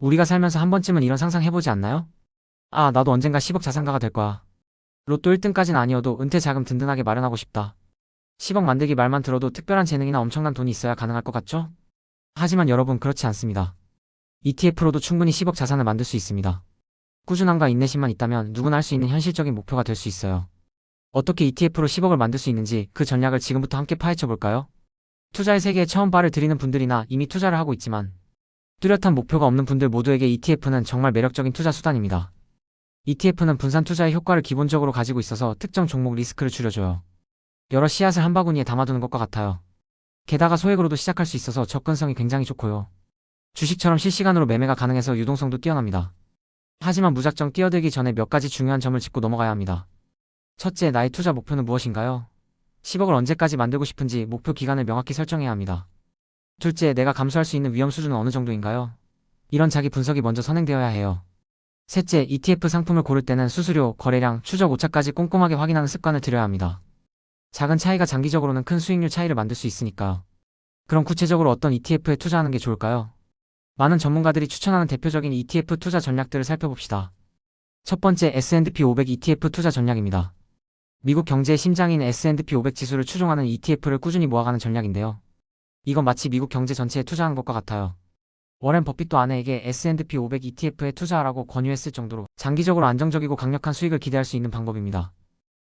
우리가 살면서 한 번쯤은 이런 상상 해보지 않나요? 아, 나도 언젠가 10억 자산가가 될 거야. 로또 1등까진 아니어도 은퇴 자금 든든하게 마련하고 싶다. 10억 만들기 말만 들어도 특별한 재능이나 엄청난 돈이 있어야 가능할 것 같죠? 하지만 여러분, 그렇지 않습니다. ETF로도 충분히 10억 자산을 만들 수 있습니다. 꾸준함과 인내심만 있다면 누구나 할 수 있는 현실적인 목표가 될 수 있어요. 어떻게 ETF로 10억을 만들 수 있는지 그 전략을 지금부터 함께 파헤쳐 볼까요? 투자의 세계에 처음 발을 들이는 분들이나 이미 투자를 하고 있지만 뚜렷한 목표가 없는 분들 모두에게 ETF는 정말 매력적인 투자 수단입니다. ETF는 분산 투자의 효과를 기본적으로 가지고 있어서 특정 종목 리스크를 줄여줘요. 여러 씨앗을 한 바구니에 담아두는 것과 같아요. 게다가 소액으로도 시작할 수 있어서 접근성이 굉장히 좋고요. 주식처럼 실시간으로 매매가 가능해서 유동성도 뛰어납니다. 하지만 무작정 뛰어들기 전에 몇 가지 중요한 점을 짚고 넘어가야 합니다. 첫째, 나의 투자 목표는 무엇인가요? 10억을 언제까지 만들고 싶은지 목표 기간을 명확히 설정해야 합니다. 둘째, 내가 감수할 수 있는 위험 수준은 어느 정도인가요? 이런 자기 분석이 먼저 선행되어야 해요. 셋째, ETF 상품을 고를 때는 수수료, 거래량, 추적 오차까지 꼼꼼하게 확인하는 습관을 들여야 합니다. 작은 차이가 장기적으로는 큰 수익률 차이를 만들 수 있으니까요. 그럼 구체적으로 어떤 ETF에 투자하는 게 좋을까요? 많은 전문가들이 추천하는 대표적인 ETF 투자 전략들을 살펴봅시다. 첫 번째, S&P 500 ETF 투자 전략입니다. 미국 경제의 심장인 S&P 500 지수를 추종하는 ETF를 꾸준히 모아가는 전략인데요. 이건 마치 미국 경제 전체에 투자하는 것과 같아요. 워렌 버핏도 아내에게 S&P 500 ETF에 투자하라고 권유했을 정도로 장기적으로 안정적이고 강력한 수익을 기대할 수 있는 방법입니다.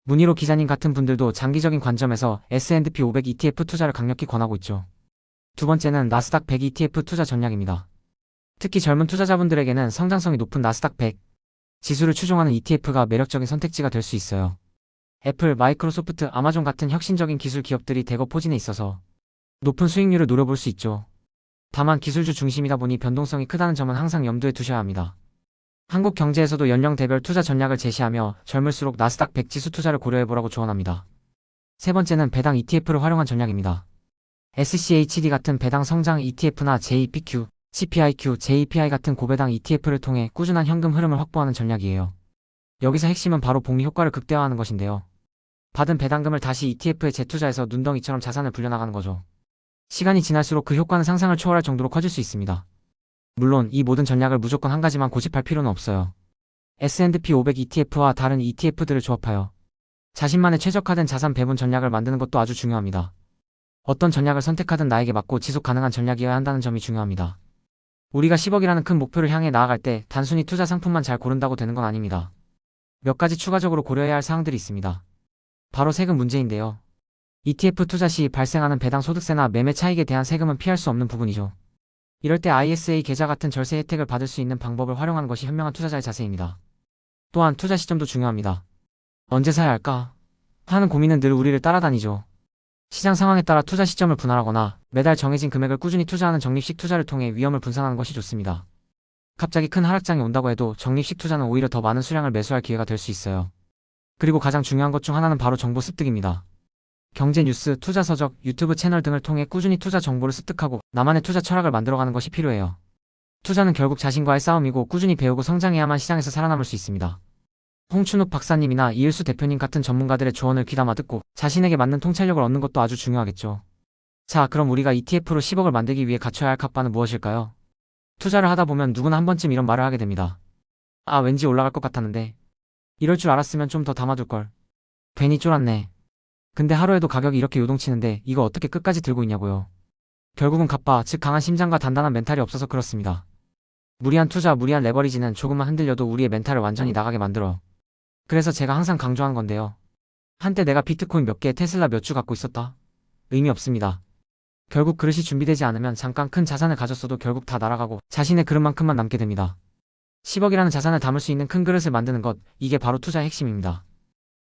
문희로 기자님 같은 분들도 장기적인 관점에서 S&P 500 ETF 투자를 강력히 권하고 있죠. 두 번째는 나스닥 100 ETF 투자 전략입니다. 특히 젊은 투자자분들에게는 성장성이 높은 나스닥 100 지수를 추종하는 ETF가 매력적인 선택지가 될 수 있어요. 애플, 마이크로소프트, 아마존 같은 혁신적인 기술 기업들이 대거 포진해 있어서 높은 수익률을 노려볼 수 있죠. 다만 기술주 중심이다 보니 변동성이 크다는 점은 항상 염두에 두셔야 합니다. 한국 경제에서도 연령대별 투자 전략을 제시하며 젊을수록 나스닥 100 지수 투자를 고려해보라고 조언합니다. 세 번째는 배당 ETF를 활용한 전략입니다. SCHD 같은 배당 성장 ETF나 JPQ, CPIQ, JPI 같은 고배당 ETF를 통해 꾸준한 현금 흐름을 확보하는 전략이에요. 여기서 핵심은 바로 복리 효과를 극대화하는 것인데요. 받은 배당금을 다시 ETF에 재투자해서 눈덩이처럼 자산을 불려나가는 거죠. 시간이 지날수록 그 효과는 상상을 초월할 정도로 커질 수 있습니다. 물론 이 모든 전략을 무조건 한 가지만 고집할 필요는 없어요. S&P 500 ETF와 다른 ETF들을 조합하여 자신만의 최적화된 자산 배분 전략을 만드는 것도 아주 중요합니다. 어떤 전략을 선택하든 나에게 맞고 지속 가능한 전략이어야 한다는 점이 중요합니다. 우리가 10억이라는 큰 목표를 향해 나아갈 때 단순히 투자 상품만 잘 고른다고 되는 건 아닙니다. 몇 가지 추가적으로 고려해야 할 사항들이 있습니다. 바로 세금 문제인데요. ETF 투자 시 발생하는 배당 소득세나 매매 차익에 대한 세금은 피할 수 없는 부분이죠. 이럴 때 ISA 계좌 같은 절세 혜택을 받을 수 있는 방법을 활용하는 것이 현명한 투자자의 자세입니다. 또한 투자 시점도 중요합니다. 언제 사야 할까? 하는 고민은 늘 우리를 따라다니죠. 시장 상황에 따라 투자 시점을 분할하거나 매달 정해진 금액을 꾸준히 투자하는 적립식 투자를 통해 위험을 분산하는 것이 좋습니다. 갑자기 큰 하락장이 온다고 해도 적립식 투자는 오히려 더 많은 수량을 매수할 기회가 될 수 있어요. 그리고 가장 중요한 것 중 하나는 바로 정보 습득입니다. 경제 뉴스, 투자 서적, 유튜브 채널 등을 통해 꾸준히 투자 정보를 습득하고 나만의 투자 철학을 만들어가는 것이 필요해요. 투자는 결국 자신과의 싸움이고 꾸준히 배우고 성장해야만 시장에서 살아남을 수 있습니다. 홍춘욱 박사님이나 이일수 대표님 같은 전문가들의 조언을 귀담아 듣고 자신에게 맞는 통찰력을 얻는 것도 아주 중요하겠죠. 자, 그럼 우리가 ETF로 10억을 만들기 위해 갖춰야 할 카바는 무엇일까요? 투자를 하다 보면 누구나 한 번쯤 이런 말을 하게 됩니다. 아, 왠지 올라갈 것 같았는데. 이럴 줄 알았으면 좀 더 담아둘걸. 괜히 쫄았네. 근데 하루에도 가격이 이렇게 요동치는데 이거 어떻게 끝까지 들고 있냐고요. 결국은 갑바, 즉 강한 심장과 단단한 멘탈이 없어서 그렇습니다. 무리한 투자, 무리한 레버리지는 조금만 흔들려도 우리의 멘탈을 완전히 나가게 만들어요. 그래서 제가 항상 강조하는 건데요. 한때 내가 비트코인 몇 개, 테슬라 몇 주 갖고 있었다. 의미 없습니다. 결국 그릇이 준비되지 않으면 잠깐 큰 자산을 가졌어도 결국 다 날아가고 자신의 그릇만큼만 남게 됩니다. 10억이라는 자산을 담을 수 있는 큰 그릇을 만드는 것, 이게 바로 투자의 핵심입니다.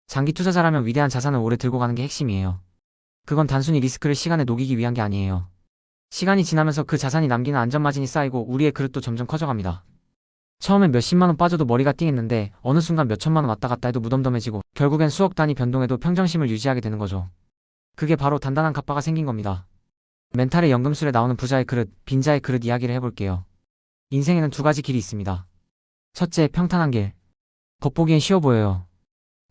장기 투자자라면 위대한 자산을 오래 들고 가는 게 핵심이에요. 그건 단순히 리스크를 시간에 녹이기 위한 게 아니에요. 시간이 지나면서 그 자산이 남기는 안전마진이 쌓이고 우리의 그릇도 점점 커져갑니다. 처음엔 몇십만원 빠져도 머리가 띵했는데 어느 순간 몇천만원 왔다 갔다 해도 무덤덤해지고 결국엔 수억 단위 변동에도 평정심을 유지하게 되는 거죠. 그게 바로 단단한 갑바가 생긴 겁니다. 멘탈의 연금술에 나오는 부자의 그릇, 빈자의 그릇 이야기를 해볼게요. 인생에는 두 가지 길이 있습니다. 첫째, 평탄한 길. 겉보기엔 쉬워 보여요.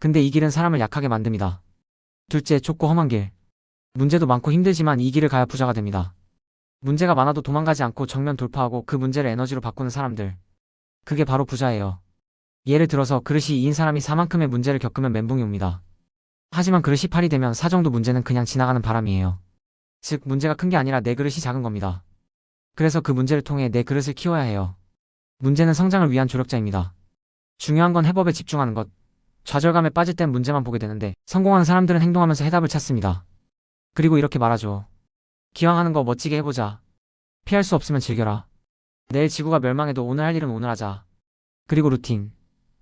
근데 이 길은 사람을 약하게 만듭니다. 둘째, 좁고 험한 길. 문제도 많고 힘들지만 이 길을 가야 부자가 됩니다. 문제가 많아도 도망가지 않고 정면 돌파하고 그 문제를 에너지로 바꾸는 사람들. 그게 바로 부자예요. 예를 들어서 그릇이 2인 사람이 4만큼의 문제를 겪으면 멘붕이 옵니다. 하지만 그릇이 8이 되면 4 정도 문제는 그냥 지나가는 바람이에요. 즉, 문제가 큰 게 아니라 내 그릇이 작은 겁니다. 그래서 그 문제를 통해 내 그릇을 키워야 해요. 문제는 성장을 위한 조력자입니다. 중요한 건 해법에 집중하는 것. 좌절감에 빠질 땐 문제만 보게 되는데 성공하는 사람들은 행동하면서 해답을 찾습니다. 그리고 이렇게 말하죠. 기왕 하는 거 멋지게 해보자. 피할 수 없으면 즐겨라. 내일 지구가 멸망해도 오늘 할 일은 오늘 하자. 그리고 루틴.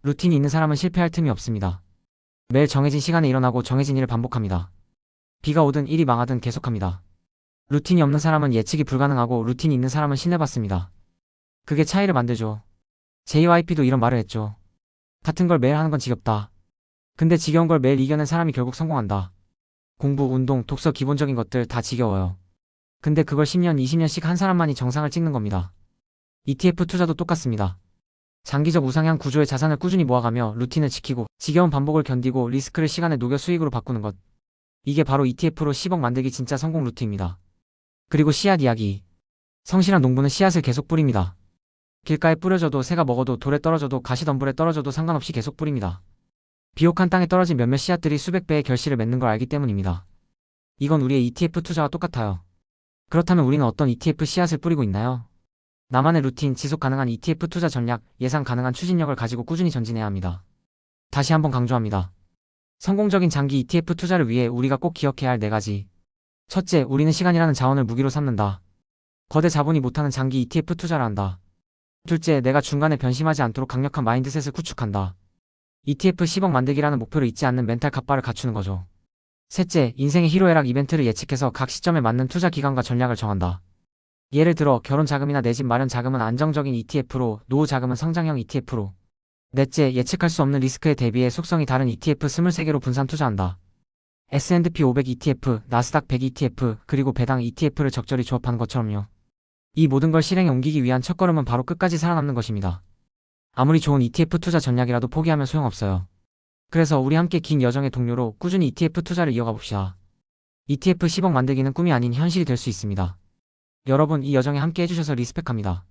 루틴이 있는 사람은 실패할 틈이 없습니다. 매일 정해진 시간에 일어나고 정해진 일을 반복합니다. 비가 오든 일이 망하든 계속합니다. 루틴이 없는 사람은 예측이 불가능하고 루틴이 있는 사람은 신뢰받습니다. 그게 차이를 만들죠. JYP도 이런 말을 했죠. 같은 걸 매일 하는 건 지겹다. 근데 지겨운 걸 매일 이겨낸 사람이 결국 성공한다. 공부, 운동, 독서 기본적인 것들 다 지겨워요. 근데 그걸 10년, 20년씩 한 사람만이 정상을 찍는 겁니다. ETF 투자도 똑같습니다. 장기적 우상향 구조의 자산을 꾸준히 모아가며 루틴을 지키고 지겨운 반복을 견디고 리스크를 시간에 녹여 수익으로 바꾸는 것. 이게 바로 ETF로 10억 만들기 진짜 성공 루트입니다. 그리고 씨앗 이야기. 성실한 농부는 씨앗을 계속 뿌립니다. 길가에 뿌려져도 새가 먹어도 돌에 떨어져도 가시덤불에 떨어져도 상관없이 계속 뿌립니다. 비옥한 땅에 떨어진 몇몇 씨앗들이 수백 배의 결실을 맺는 걸 알기 때문입니다. 이건 우리의 ETF 투자와 똑같아요. 그렇다면 우리는 어떤 ETF 씨앗을 뿌리고 있나요? 나만의 루틴, 지속 가능한 ETF 투자 전략, 예상 가능한 추진력을 가지고 꾸준히 전진해야 합니다. 다시 한번 강조합니다. 성공적인 장기 ETF 투자를 위해 우리가 꼭 기억해야 할 4가지. 첫째, 우리는 시간이라는 자원을 무기로 삼는다. 거대 자본이 못하는 장기 ETF 투자를 한다. 둘째, 내가 중간에 변심하지 않도록 강력한 마인드셋을 구축한다. ETF 10억 만들기라는 목표를 잊지 않는 멘탈 갑바를 갖추는 거죠. 셋째, 인생의 희로애락 이벤트를 예측해서 각 시점에 맞는 투자 기간과 전략을 정한다. 예를 들어 결혼 자금이나 내 집 마련 자금은 안정적인 ETF로, 노후 자금은 성장형 ETF로. 넷째, 예측할 수 없는 리스크에 대비해 속성이 다른 ETF 23개로 분산 투자한다. S&P 500 ETF, 나스닥 100 ETF, 그리고 배당 ETF를 적절히 조합하는 것처럼요. 이 모든 걸 실행에 옮기기 위한 첫걸음은 바로 끝까지 살아남는 것입니다. 아무리 좋은 ETF 투자 전략이라도 포기하면 소용없어요. 그래서 우리 함께 긴 여정의 동료로 꾸준히 ETF 투자를 이어가 봅시다. ETF 10억 만들기는 꿈이 아닌 현실이 될 수 있습니다. 여러분, 이 여정에 함께 해주셔서 리스펙합니다.